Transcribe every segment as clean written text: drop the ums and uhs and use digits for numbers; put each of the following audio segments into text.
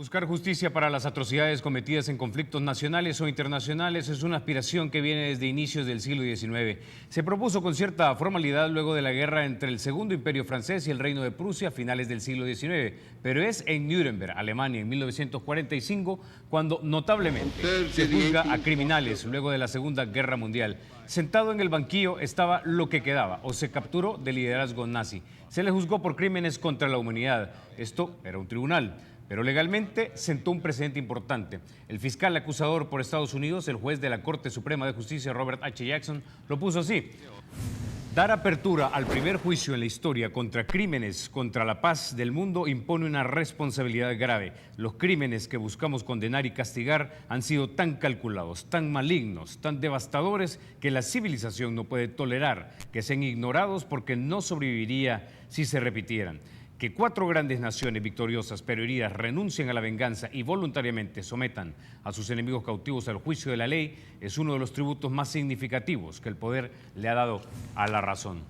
Buscar justicia para las atrocidades cometidas en conflictos nacionales o internacionales es una aspiración que viene desde inicios del siglo XIX. Se propuso con cierta formalidad luego de la guerra entre el Segundo Imperio Francés y el Reino de Prusia a finales del siglo XIX, pero es en Nuremberg, Alemania, en 1945, cuando notablemente se juzga a criminales luego de la Segunda Guerra Mundial. Sentado en el banquillo estaba lo que quedaba, o se capturó del liderazgo nazi. Se le juzgó por crímenes contra la humanidad. Esto era un tribunal, pero legalmente sentó un precedente importante. El fiscal acusador por Estados Unidos, el juez de la Corte Suprema de Justicia, Robert H. Jackson, lo puso así: dar apertura al primer juicio en la historia contra crímenes contra la paz del mundo impone una responsabilidad grave. Los crímenes que buscamos condenar y castigar han sido tan calculados, tan malignos, tan devastadores que la civilización no puede tolerar que sean ignorados porque no sobreviviría si se repitieran. Que 4 grandes naciones victoriosas pero heridas renuncien a la venganza y voluntariamente sometan a sus enemigos cautivos al juicio de la ley es uno de los tributos más significativos que el poder le ha dado a la razón.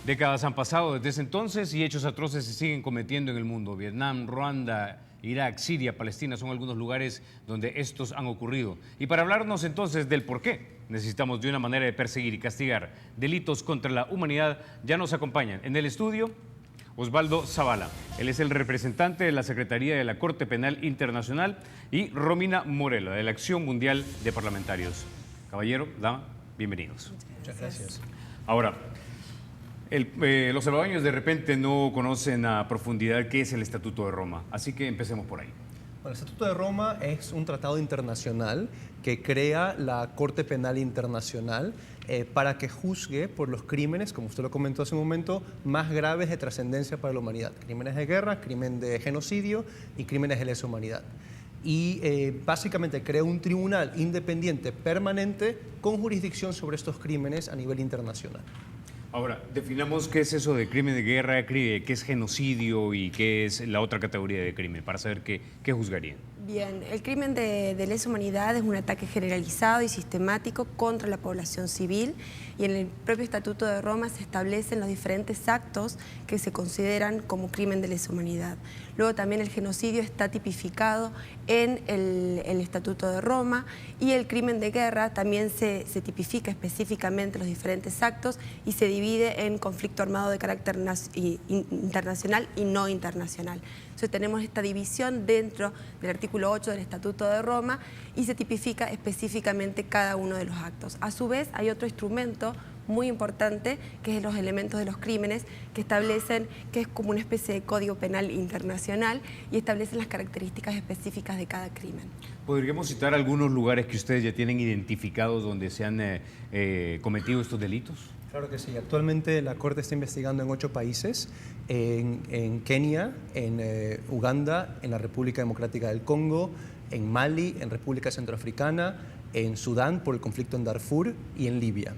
Décadas han pasado desde ese entonces y hechos atroces se siguen cometiendo en el mundo. Vietnam, Ruanda, Irak, Siria, Palestina son algunos lugares donde estos han ocurrido. Y para hablarnos entonces del por qué necesitamos de una manera de perseguir y castigar delitos contra la humanidad, ya nos acompañan en el estudio Osvaldo Zavala. Él es el representante de la Secretaría de la Corte Penal Internacional, y Romina Morela, de la Acción Mundial de Parlamentarios. Caballero, dama, bienvenidos. Muchas gracias. Ahora, los salvadoreños de repente no conocen a profundidad qué es el Estatuto de Roma, así que empecemos por ahí. Bueno, el Estatuto de Roma es un tratado internacional que crea la Corte Penal Internacional para que juzgue por los crímenes, como usted lo comentó hace un momento, más graves de trascendencia para la humanidad. Crímenes de guerra, crimen de genocidio y crímenes de lesa humanidad. Y básicamente crea un tribunal independiente permanente con jurisdicción sobre estos crímenes a nivel internacional. Ahora, definamos qué es eso de crimen de guerra, qué es genocidio y qué es la otra categoría de crimen, para saber qué juzgarían. Bien, el crimen de lesa humanidad es un ataque generalizado y sistemático contra la población civil, y en el propio Estatuto de Roma se establecen los diferentes actos que se consideran como crimen de lesa humanidad. Luego también el genocidio está tipificado en el Estatuto de Roma, y el crimen de guerra también se tipifica específicamente los diferentes actos y se divide en conflicto armado de carácter internacional y no internacional. Entonces tenemos esta división dentro del artículo 8 del Estatuto de Roma y se tipifica específicamente cada uno de los actos. A su vez hay otro instrumento muy importante, que es los elementos de los crímenes, que establecen que es como una especie de código penal internacional y establecen las características específicas de cada crimen. ¿Podríamos citar algunos lugares que ustedes ya tienen identificados donde se han cometido estos delitos? Claro que sí. Actualmente la Corte está investigando en 8 países, en Kenia, en Uganda, en la República Democrática del Congo, en Mali, en República Centroafricana, en Sudán por el conflicto en Darfur y en Libia.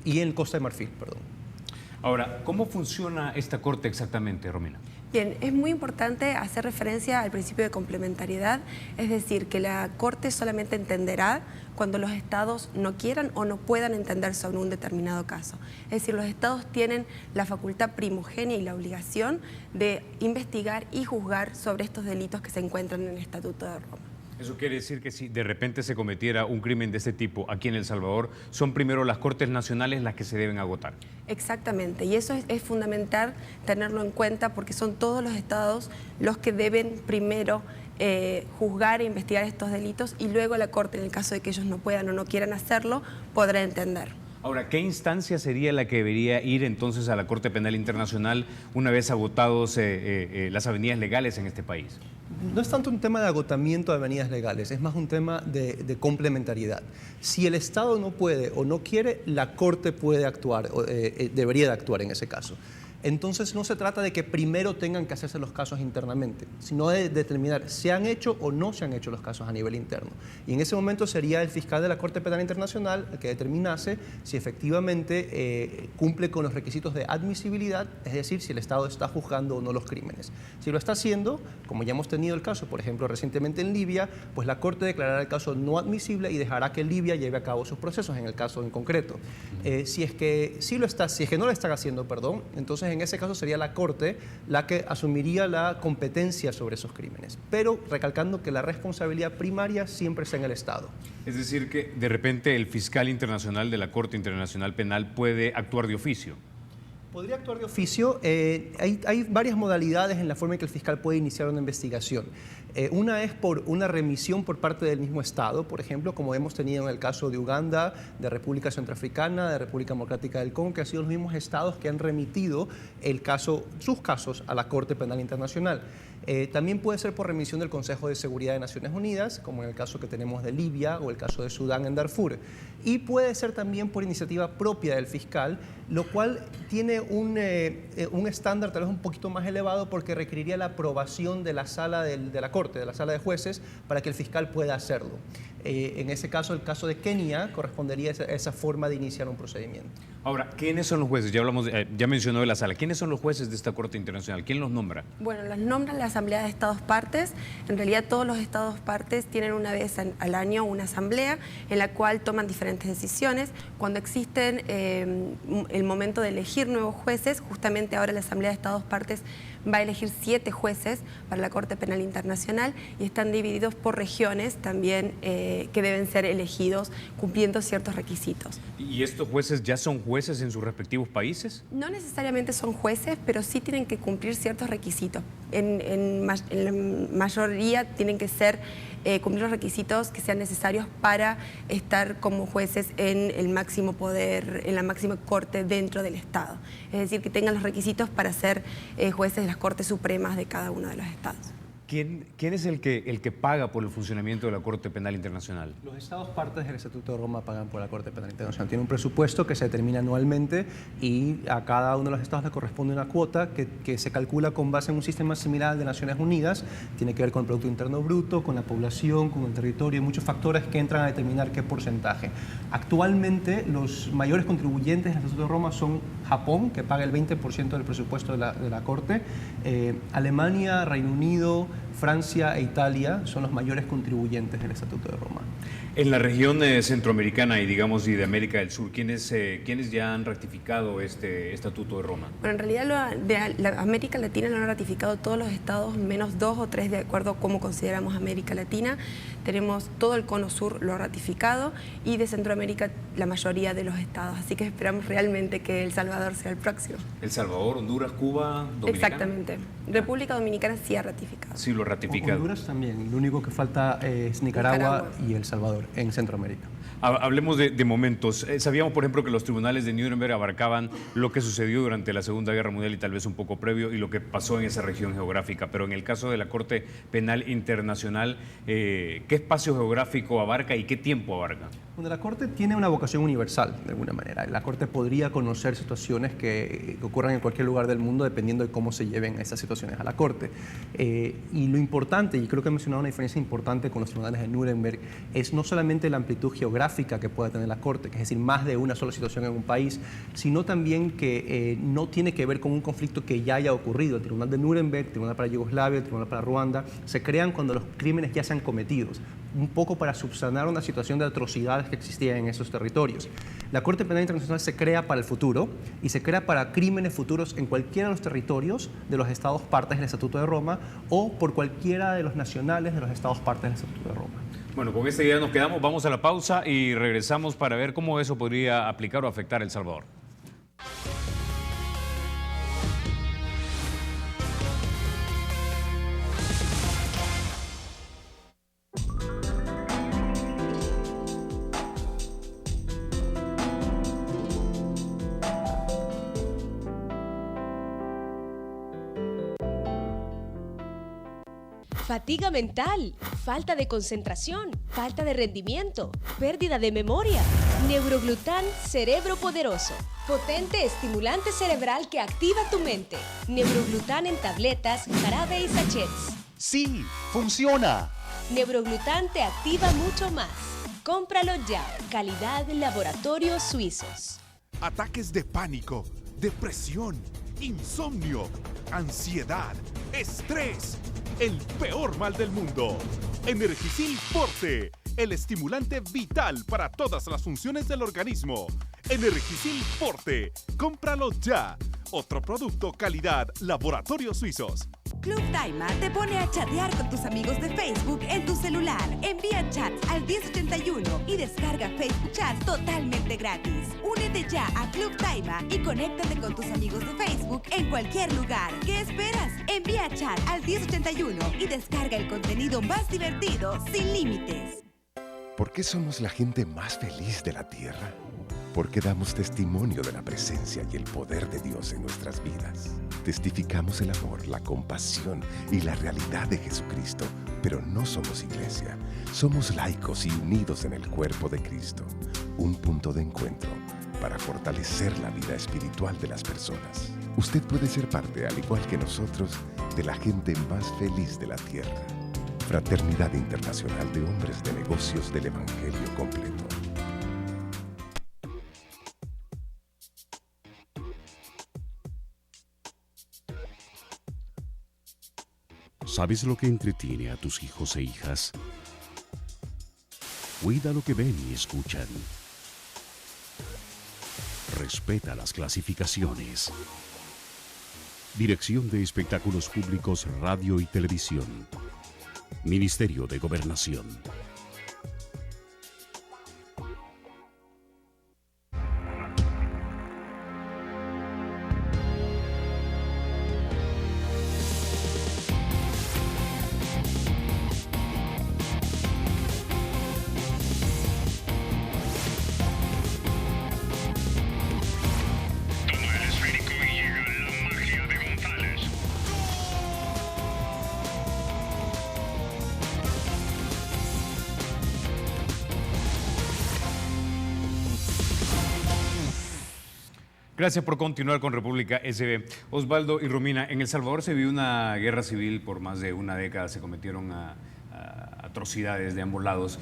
Y en Costa de Marfil, perdón. Ahora, ¿cómo funciona esta corte exactamente, Romina? Bien, es muy importante hacer referencia al principio de complementariedad, es decir, que la Corte solamente entenderá cuando los estados no quieran o no puedan entender sobre un determinado caso. Es decir, los estados tienen la facultad primogénea y la obligación de investigar y juzgar sobre estos delitos que se encuentran en el Estatuto de Roma. Eso quiere decir que si de repente se cometiera un crimen de este tipo aquí en El Salvador, son primero las Cortes Nacionales las que se deben agotar. Exactamente, y eso es fundamental tenerlo en cuenta, porque son todos los estados los que deben primero juzgar e investigar estos delitos, y luego la Corte, en el caso de que ellos no puedan o no quieran hacerlo, podrá entender. Ahora, ¿qué instancia sería la que debería ir entonces a la Corte Penal Internacional una vez agotados las avenidas legales en este país? No es tanto un tema de agotamiento de avenidas legales, es más un tema de complementariedad. Si el Estado no puede o no quiere, la Corte puede actuar, o debería de actuar en ese caso. Entonces no se trata de que primero tengan que hacerse los casos internamente, sino de determinar si han hecho o no se han hecho los casos a nivel interno. Y en ese momento sería el fiscal de la Corte Penal Internacional el que determinase si efectivamente cumple con los requisitos de admisibilidad, es decir, si el Estado está juzgando o no los crímenes. Si lo está haciendo, como ya hemos tenido el caso, por ejemplo, recientemente en Libia, pues la Corte declarará el caso no admisible y dejará que Libia lleve a cabo sus procesos en el caso en concreto. Si es que no lo están haciendo, entonces en ese caso sería la Corte la que asumiría la competencia sobre esos crímenes, pero recalcando que la responsabilidad primaria siempre está en el Estado. Es decir, que de repente el fiscal internacional de la Corte Internacional Penal puede actuar de oficio. Podría actuar de oficio. Hay varias modalidades en la forma en que el fiscal puede iniciar una investigación. Una es por una remisión por parte del mismo Estado, por ejemplo, como hemos tenido en el caso de Uganda, de República Centroafricana, de República Democrática del Congo, que han sido los mismos estados que han remitido sus casos a la Corte Penal Internacional. También puede ser por remisión del Consejo de Seguridad de Naciones Unidas, como en el caso que tenemos de Libia o el caso de Sudán en Darfur. Y puede ser también por iniciativa propia del fiscal, lo cual tiene un estándar tal vez un poquito más elevado porque requeriría la aprobación de la sala de la Corte, de la sala de jueces, para que el fiscal pueda hacerlo. En ese caso, el caso de Kenia correspondería a esa forma de iniciar un procedimiento. Ahora, ¿quiénes son los jueces? Ya mencionó de la sala. ¿Quiénes son los jueces de esta Corte Internacional? ¿Quién los nombra? Bueno, los nombra la Asamblea de Estados Partes. En realidad todos los Estados Partes tienen una vez al año una asamblea en la cual toman diferentes decisiones. Cuando existen el momento de elegir nuevos jueces, justamente ahora la Asamblea de Estados Partes va a elegir 7 jueces para la Corte Penal Internacional y están divididos por regiones también que deben ser elegidos cumpliendo ciertos requisitos. ¿Y estos jueces ya son jueces en sus respectivos países? No necesariamente son jueces, pero sí tienen que cumplir ciertos requisitos. En la mayoría tienen que cumplir los requisitos que sean necesarios para estar como jueces en el máximo poder, en la máxima corte dentro del Estado. Es decir, que tengan los requisitos para ser jueces de las Cortes Supremas de cada uno de los estados. ¿Quién es el que paga por el funcionamiento de la Corte Penal Internacional? Los Estados partes del Estatuto de Roma pagan por la Corte Penal Internacional. Tiene un presupuesto que se determina anualmente y a cada uno de los estados le corresponde una cuota que se calcula con base en un sistema similar al de Naciones Unidas. Tiene que ver con el Producto Interno Bruto, con la población, con el territorio, y muchos factores que entran a determinar qué porcentaje. Actualmente los mayores contribuyentes del Estatuto de Roma son Japón, que paga el 20% del presupuesto de la Corte, Alemania, Reino Unido, Francia e Italia son los mayores contribuyentes del Estatuto de Roma. En la región centroamericana y digamos de América del Sur, ¿quiénes ya han ratificado este Estatuto de Roma? Bueno, en realidad la América Latina lo han ratificado todos los estados, menos 2 o 3 de acuerdo a cómo consideramos América Latina. Tenemos todo el cono sur lo ha ratificado y de Centroamérica la mayoría de los estados. Así que esperamos realmente que El Salvador sea el próximo. El Salvador, Honduras, Cuba, Dominicana. Exactamente. República Dominicana sí ha ratificado. Sí, lo ha ratificado. Honduras también. Lo único que falta es Nicaragua y El Salvador en Centroamérica. Hablemos de momentos. Sabíamos, por ejemplo, que los tribunales de Nuremberg abarcaban lo que sucedió durante la Segunda Guerra Mundial y tal vez un poco previo y lo que pasó en esa región geográfica. Pero en el caso de la Corte Penal Internacional, ¿qué espacio geográfico abarca y qué tiempo abarca? Bueno, la Corte tiene una vocación universal, de alguna manera. La Corte podría conocer situaciones que ocurran en cualquier lugar del mundo dependiendo de cómo se lleven esas situaciones a la Corte. Y lo importante, y creo que he mencionado una diferencia importante con los tribunales de Nuremberg, es no solamente la amplitud geográfica que pueda tener la Corte, que es decir, más de una sola situación en un país, sino también que no tiene que ver con un conflicto que ya haya ocurrido. El Tribunal de Nuremberg, el Tribunal para Yugoslavia, el Tribunal para Ruanda, se crean cuando los crímenes ya sean cometidos, un poco para subsanar una situación de atrocidades que existían en esos territorios. La Corte Penal Internacional se crea para el futuro y se crea para crímenes futuros en cualquiera de los territorios de los estados partes del Estatuto de Roma o por cualquiera de los nacionales de los estados partes del Estatuto de Roma. Bueno, con esta idea nos quedamos, vamos a la pausa y regresamos para ver cómo eso podría aplicar o afectar a El Salvador. Fatiga mental, falta de concentración, falta de rendimiento, pérdida de memoria. Neuroglután Cerebro Poderoso. Potente estimulante cerebral que activa tu mente. Neuroglután en tabletas, jarabe y sachets. ¡Sí! ¡Funciona! Neuroglután te activa mucho más. Cómpralo ya. Calidad Laboratorios Suizos. Ataques de pánico, depresión, insomnio, ansiedad, estrés. El peor mal del mundo. Energisil Forte, el estimulante vital para todas las funciones del organismo. Energisil Forte, cómpralo ya. Otro producto calidad Laboratorios Suizos. Club Daima te pone a chatear con tus amigos de Facebook en tu celular. Envía chats al 1081 y descarga Facebook Chats totalmente gratis. Únete ya a Club Daima y conéctate con tus amigos de Facebook en cualquier lugar. ¿Qué esperas? Envía chat al 1081 y descarga el contenido más divertido sin límites. ¿Por qué somos la gente más feliz de la tierra? Porque damos testimonio de la presencia y el poder de Dios en nuestras vidas. Testificamos el amor, la compasión y la realidad de Jesucristo, pero no somos iglesia. Somos laicos y unidos en el cuerpo de Cristo. Un punto de encuentro para fortalecer la vida espiritual de las personas. Usted puede ser parte, al igual que nosotros, de la gente más feliz de la tierra. Fraternidad Internacional de Hombres de Negocios del Evangelio Completo. ¿Sabes lo que entretiene a tus hijos e hijas? Cuida lo que ven y escuchan. Respeta las clasificaciones. Dirección de Espectáculos Públicos, Radio y Televisión. Ministerio de Gobernación. Gracias por continuar con República SB. Osvaldo y Romina, en El Salvador se vivió una guerra civil por más de una década, se cometieron atrocidades de ambos lados.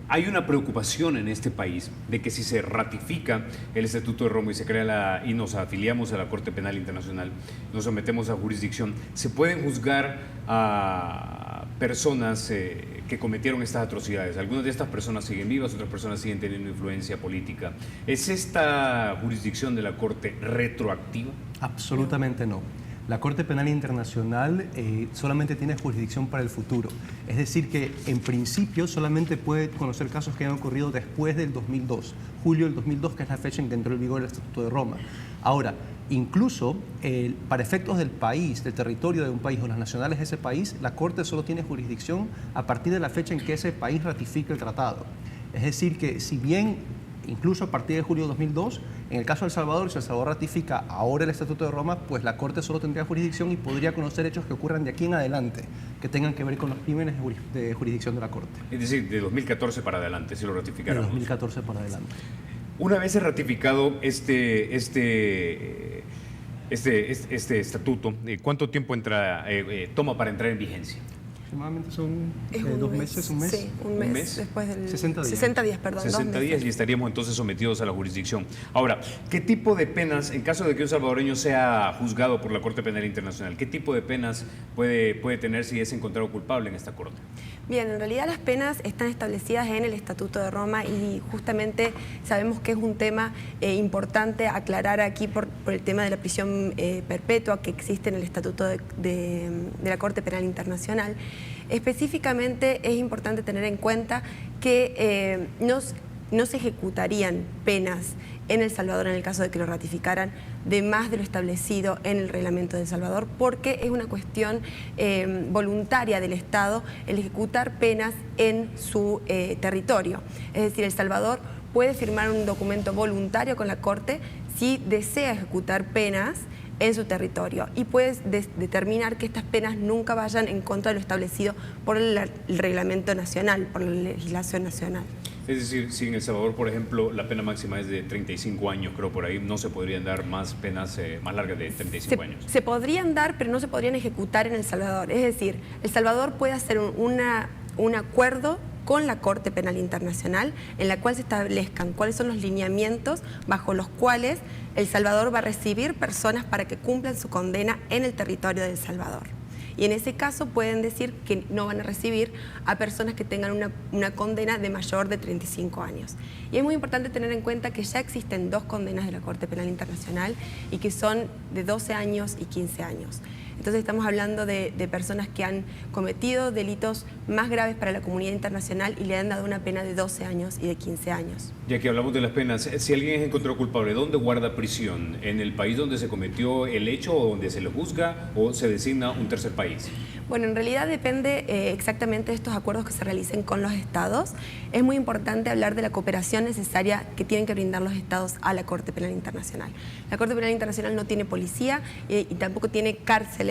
Hay una preocupación en este país de que si se ratifica el Estatuto de Roma y se crea y nos afiliamos a la Corte Penal Internacional, nos sometemos a jurisdicción, se pueden juzgar a personas que cometieron estas atrocidades. Algunas de estas personas siguen vivas, otras personas siguen teniendo influencia política. ¿Es esta jurisdicción de la Corte retroactiva? Absolutamente no. La Corte Penal Internacional solamente tiene jurisdicción para el futuro. Es decir, que en principio solamente puede conocer casos que hayan ocurrido después del 2002, julio del 2002, que es la fecha en que entró en vigor el Estatuto de Roma. Ahora, incluso para efectos del país, del territorio de un país o las nacionales de ese país, la Corte solo tiene jurisdicción a partir de la fecha en que ese país ratifique el tratado. Es decir, que si bien incluso a partir de julio de 2002, en el caso de El Salvador, si El Salvador ratifica ahora el Estatuto de Roma, pues la Corte solo tendría jurisdicción y podría conocer hechos que ocurran de aquí en adelante, que tengan que ver con los crímenes de jurisdicción de la Corte. Es decir, de 2014 para adelante, si lo ratificáramos. De 2014 para adelante. Una vez ratificado este estatuto, ¿cuánto tiempo toma para entrar en vigencia? Aproximadamente son un 2 mes, meses, un mes. Sí, un mes después del... 60 días. 60 días, perdón. 60 días y estaríamos entonces sometidos a la jurisdicción. Ahora, ¿qué tipo de penas, en caso de que un salvadoreño sea juzgado por la Corte Penal Internacional, qué tipo de penas puede tener si es encontrado culpable en esta Corte? Bien, en realidad las penas están establecidas en el Estatuto de Roma y justamente sabemos que es un tema importante aclarar aquí por el tema de la prisión perpetua que existe en el Estatuto de la Corte Penal Internacional. Específicamente es importante tener en cuenta que no se ejecutarían penas en El Salvador en el caso de que lo ratificaran de más de lo establecido en el reglamento de El Salvador, porque es una cuestión voluntaria del Estado el ejecutar penas en su territorio. Es decir, El Salvador puede firmar un documento voluntario con la Corte si desea ejecutar penas en su territorio y puedes determinar que estas penas nunca vayan en contra de lo establecido por el reglamento nacional, por la legislación nacional. Es decir, si en El Salvador, por ejemplo, la pena máxima es de 35 años, creo por ahí, no se podrían dar más penas más largas de 35 años. Se podrían dar, pero no se podrían ejecutar en El Salvador. Es decir, El Salvador puede hacer un acuerdo con la Corte Penal Internacional en la cual se establezcan cuáles son los lineamientos bajo los cuales El Salvador va a recibir personas para que cumplan su condena en el territorio de El Salvador. Y en ese caso pueden decir que no van a recibir a personas que tengan una condena de mayor de 35 años. Y es muy importante tener en cuenta que ya existen 2 condenas de la Corte Penal Internacional y que son de 12 años y 15 años. Entonces estamos hablando de personas que han cometido delitos más graves para la comunidad internacional y le han dado una pena de 12 años y de 15 años. Ya que hablamos de las penas, si alguien es encontrado culpable, ¿dónde guarda prisión? ¿En el país donde se cometió el hecho o donde se le juzga o se designa un tercer país? Bueno, en realidad depende exactamente de estos acuerdos que se realicen con los estados. Es muy importante hablar de la cooperación necesaria que tienen que brindar los estados a la Corte Penal Internacional. La Corte Penal Internacional no tiene policía y tampoco tiene cárceles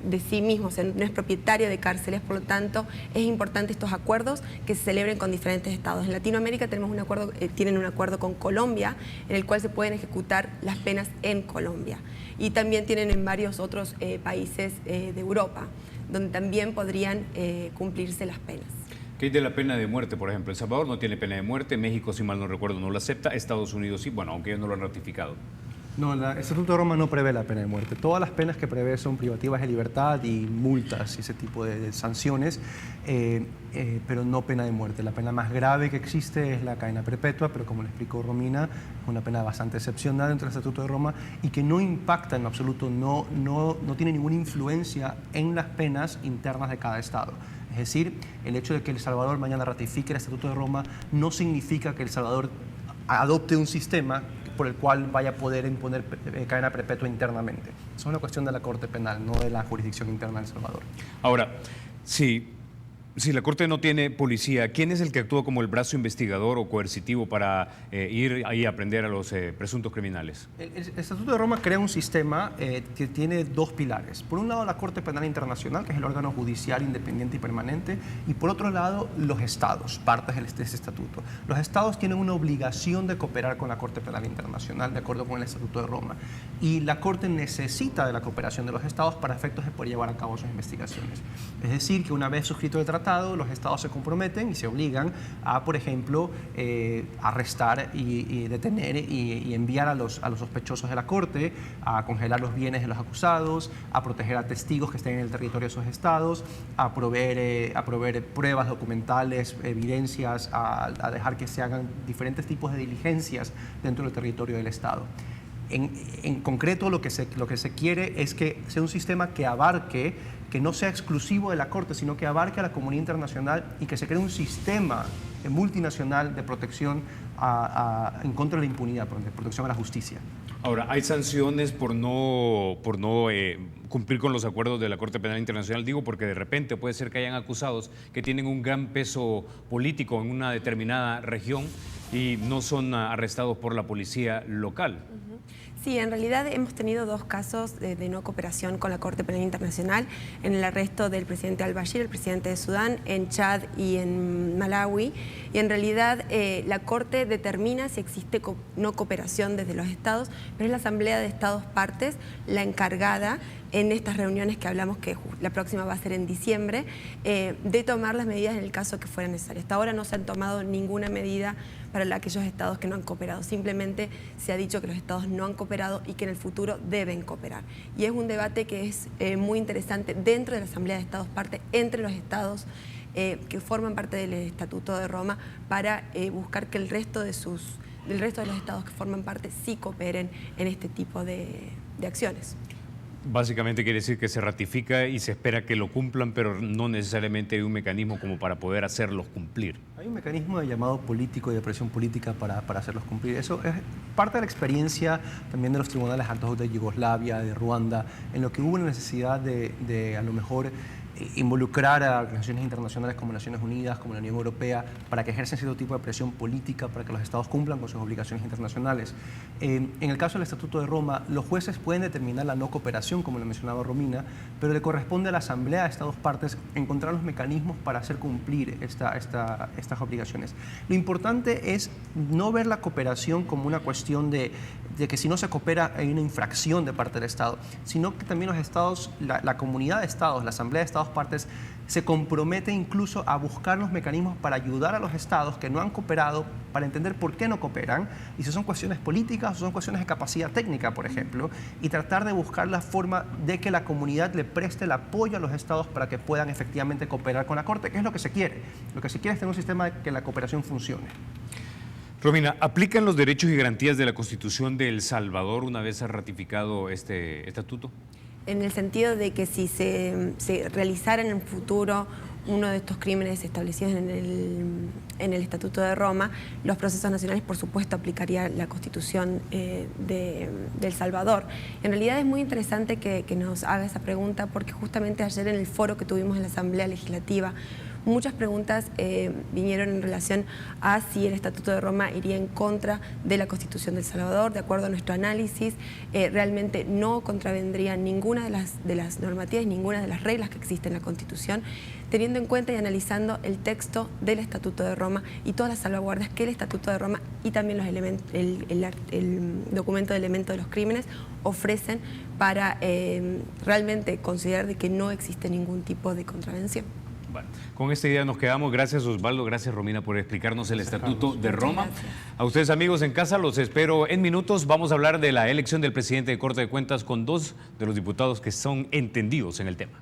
de sí mismo, o sea, no es propietario de cárceles, por lo tanto es importante estos acuerdos que se celebren con diferentes estados. En Latinoamérica tenemos un acuerdo, tienen un acuerdo con Colombia en el cual se pueden ejecutar las penas en Colombia, y también tienen en varios otros países de Europa donde también podrían cumplirse las penas. ¿Qué hay de la pena de muerte, por ejemplo? El Salvador no tiene pena de muerte, México, si mal no recuerdo, no la acepta, Estados Unidos sí, bueno, aunque ellos no lo han ratificado. No, el Estatuto de Roma no prevé la pena de muerte. Todas las penas que prevé son privativas de libertad y multas y ese tipo de sanciones, pero no pena de muerte. La pena más grave que existe es la cadena perpetua, pero como le explicó Romina, es una pena bastante excepcional dentro del Estatuto de Roma y que no impacta en absoluto, no tiene ninguna influencia en las penas internas de cada estado. Es decir, el hecho de que El Salvador mañana ratifique el Estatuto de Roma no significa que El Salvador adopte un sistema por el cual vaya a poder imponer cadena perpetua internamente. Es una cuestión de la Corte Penal, no de la jurisdicción interna de El Salvador. Ahora, si la Corte no tiene policía, ¿quién es el que actúa como el brazo investigador o coercitivo para ir ahí a aprender a los presuntos criminales? El Estatuto de Roma crea un sistema que tiene 2 pilares. Por un lado, la Corte Penal Internacional, que es el órgano judicial independiente y permanente, y por otro lado, los estados, partes de ese estatuto. Los estados tienen una obligación de cooperar con la Corte Penal Internacional, de acuerdo con el Estatuto de Roma, y la Corte necesita de la cooperación de los estados para efectos de poder llevar a cabo sus investigaciones. Es decir, que una vez suscrito el tratado, los estados se comprometen y se obligan a, por ejemplo, arrestar y detener y enviar a los sospechosos de la Corte, a congelar los bienes de los acusados, a proteger a testigos que estén en el territorio de esos estados, a proveer pruebas documentales, evidencias, a dejar que se hagan diferentes tipos de diligencias dentro del territorio del estado. En concreto, lo que se quiere es que sea un sistema que abarque, que no sea exclusivo de la Corte, sino que abarque a la comunidad internacional y que se cree un sistema multinacional de protección en contra de la impunidad, de protección a la justicia. Ahora, ¿hay sanciones por no cumplir con los acuerdos de la Corte Penal Internacional? Digo porque de repente puede ser que hayan acusados que tienen un gran peso político en una determinada región y no son arrestados por la policía local. Sí, en realidad hemos tenido 2 casos de no cooperación con la Corte Penal Internacional, en el arresto del presidente al-Bashir, el presidente de Sudán, en Chad y en Malawi. Y en realidad la Corte determina si existe no cooperación desde los estados, pero es la Asamblea de Estados Partes la encargada en estas reuniones que hablamos, que la próxima va a ser en diciembre, de tomar las medidas en el caso que fuera necesario. Hasta ahora no se han tomado ninguna medida para aquellos estados que no han cooperado. Simplemente se ha dicho que los estados no han cooperado y que en el futuro deben cooperar. Y es un debate que es muy interesante dentro de la Asamblea de Estados Partes, entre los estados que forman parte del Estatuto de Roma, para buscar que el resto de los estados que forman parte sí cooperen en este tipo de acciones. Básicamente quiere decir que se ratifica y se espera que lo cumplan, pero no necesariamente hay un mecanismo como para poder hacerlos cumplir. Hay un mecanismo de llamado político y de presión política para hacerlos cumplir. Eso es parte de la experiencia también de los tribunales altos de Yugoslavia, de Ruanda, en lo que hubo una necesidad de a lo mejor involucrar a organizaciones internacionales como Naciones Unidas, como la Unión Europea, para que ejercen cierto tipo de presión política para que los estados cumplan con sus obligaciones internacionales. En el caso del Estatuto de Roma, los jueces pueden determinar la no cooperación, como lo mencionaba Romina, pero le corresponde a la Asamblea de Estados Partes encontrar los mecanismos para hacer cumplir estas obligaciones. Lo importante es no ver la cooperación como una cuestión de que si no se coopera hay una infracción de parte del Estado, sino que también los estados, la comunidad de estados, la Asamblea de Estados Partes, se compromete incluso a buscar los mecanismos para ayudar a los estados que no han cooperado, para entender por qué no cooperan, y si son cuestiones políticas o son cuestiones de capacidad técnica, por ejemplo, y tratar de buscar la forma de que la comunidad le preste el apoyo a los estados para que puedan efectivamente cooperar con la Corte, que es lo que se quiere. Lo que se quiere es tener un sistema de que la cooperación funcione. Romina, ¿aplican los derechos y garantías de la Constitución de El Salvador una vez ha ratificado este estatuto? En el sentido de que si se realizara en el futuro uno de estos crímenes establecidos en el Estatuto de Roma, los procesos nacionales, por supuesto, aplicaría la Constitución de El Salvador. En realidad es muy interesante que nos haga esa pregunta porque justamente ayer en el foro que tuvimos en la Asamblea Legislativa, muchas preguntas vinieron en relación a si el Estatuto de Roma iría en contra de la Constitución de El Salvador. De acuerdo a nuestro análisis, realmente no contravendría ninguna de las normativas, ninguna de las reglas que existen en la Constitución, teniendo en cuenta y analizando el texto del Estatuto de Roma y todas las salvaguardas que el Estatuto de Roma y también los el documento de elementos de los crímenes ofrecen para realmente considerar de que no existe ningún tipo de contravención. Bueno, con esta idea nos quedamos. Gracias, Osvaldo. Gracias, Romina, por explicarnos el Estatuto de Roma. A ustedes, amigos, en casa, los espero en minutos. Vamos a hablar de la elección del presidente de Corte de Cuentas con dos de los diputados que son entendidos en el tema.